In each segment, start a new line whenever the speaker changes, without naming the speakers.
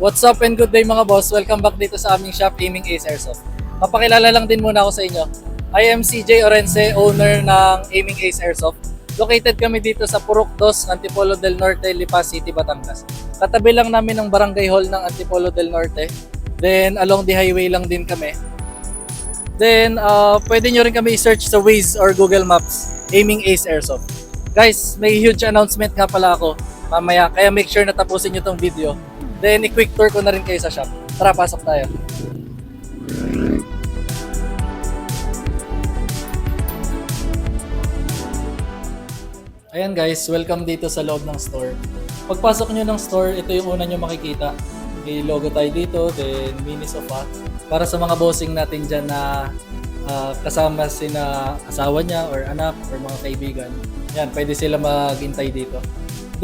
What's up and good day mga boss? Welcome back dito sa aming shop, Aiming Ace Airsoft. Papakilala lang din muna ako sa inyo. I am CJ Orense, owner ng Aiming Ace Airsoft. Located kami dito sa Purok 2, Antipolo del Norte, Lipa City, Batangas. Katabi lang namin ng barangay hall ng Antipolo del Norte. Then along the highway lang din kami. Then pwede nyo rin kami i-search sa Waze or Google Maps, Aiming Ace Airsoft. Guys, may huge announcement nga pala ako mamaya, kaya make sure na tapusin nyo tong video. Then i-quick tour ko na rin kayo sa shop. Tara, pasok tayo. Ayan guys, welcome dito sa loob ng store. Pagpasok nyo ng store, ito yung una nyo makikita. May logo tayo dito, then mini sofa. Para sa mga bossing natin dyan na kasama sina asawa niya or anak or mga kaibigan. Yan, pwede sila maghintay dito.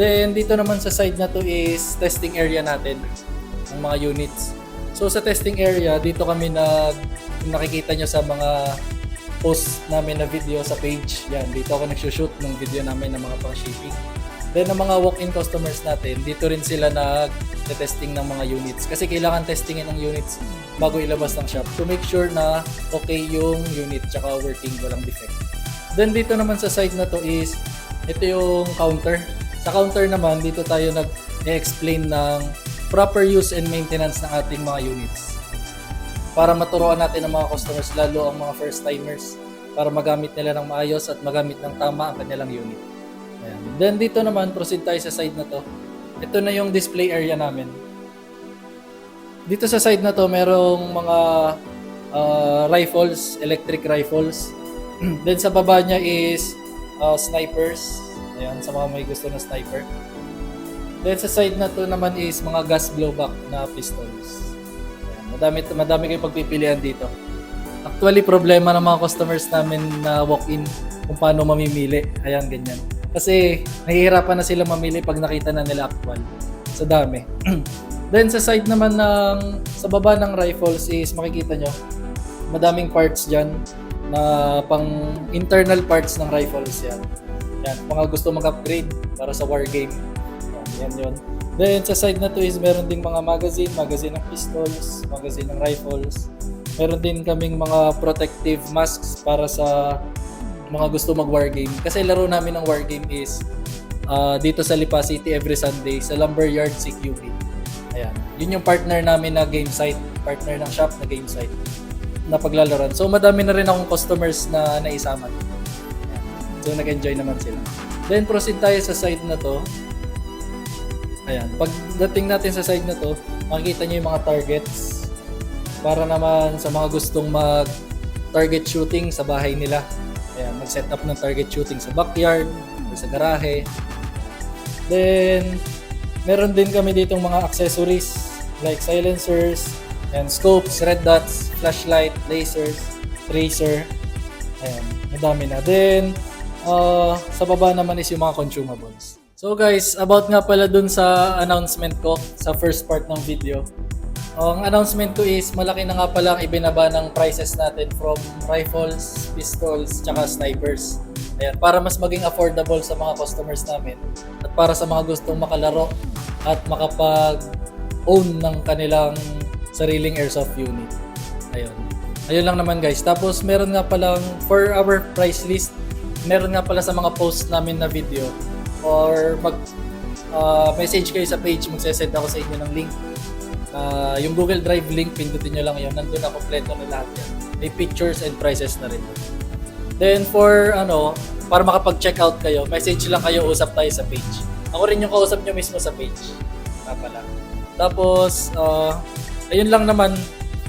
Then dito naman sa side na to is testing area natin ng mga units. So sa testing area, dito kami nakikita nyo sa mga post namin na video sa page. Yan, dito ako nagsushoot ng video namin ng mga pang-shipping. Then ang mga walk-in customers natin, dito rin sila nag-testing ng mga units. Kasi kailangan testingin ng units bago ilabas ng shop to make sure na okay yung unit tsaka working, walang defect. Then dito naman sa side na to is, ito yung counter. Sa counter naman, dito tayo nag-explain ng proper use and maintenance ng ating mga units. Para maturuan natin ang mga customers, lalo ang mga first timers, para magamit nila ng maayos at magamit ng tama ang kanilang unit. Ayan. Then dito naman, proceed tayo sa side na to. Ito na yung display area namin. Dito sa side na to, merong mga rifles, electric rifles. Then sa baba niya is snipers. Ayan, sa mga may gusto na sniper. Then sa side na to naman is mga gas blowback na pistols. Ayan, madami kayong pagpipilian dito. Actually, problema ng mga customers namin na walk-in kung paano mamimili. Ayan, ganyan. Kasi nahihirapan na sila mamili pag nakita na nila actual. Sa dami. Then sa side naman sa baba ng rifles is makikita nyo, madaming parts dyan na pang internal parts ng rifles yan. Yan, mga gusto mag-upgrade para sa war game. Yan yun. Then sa side na to is meron ding mga magazine ng pistols, magazine ng rifles. Meron din kaming mga protective masks para sa mga gusto mag-war game. Kasi laro namin ng war game is dito sa Lipa City every Sunday sa Lumberyard CQB. Ayan. Yun yung partner namin na game site, partner ng shop na game site na paglalaroan. So madami na rin akong customers na naisama. Ayan. So nag-enjoy naman sila. Then proceed tayo sa side na to. Ayan. Pagdating natin sa side na to, makikita nyo yung mga targets para naman sa mga gustong mag-target shooting sa bahay nila. Ayan, mag-set up ng target shooting sa backyard o sa garahe. Then meron din kami ditong mga accessories like silencers, and scopes, red dots, flashlight, lasers, tracer. Ayan, madami na. Then, sa baba naman is yung mga consumables. So guys, about nga pala dun sa announcement ko sa first part ng video. Ang announcement ko is malaki na nga pala ang ibinaba ng prices natin from rifles, pistols, tsaka snipers. Ayan, para mas maging affordable sa mga customers namin at para sa mga gustong makalaro at makapag-own ng kanilang sariling airsoft unit. Ayun lang naman guys. Tapos meron nga palang for our price list, meron nga pala sa mga post namin na video or message kayo sa page, magsesend ako sa inyo ng link. Yung Google Drive link, pindutin nyo lang yun. Nandun na kompleto na lahat yan. May pictures and prices na rin. Then for para makapag-check out kayo, message lang kayo, usap tayo sa page. Ako rin yung kausap nyo mismo sa page. Pala. Tapos ayun lang naman.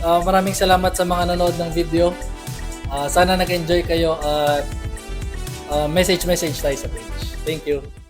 Maraming salamat sa mga nanood ng video. Sana nag-enjoy kayo at message tayo sa page. Thank you.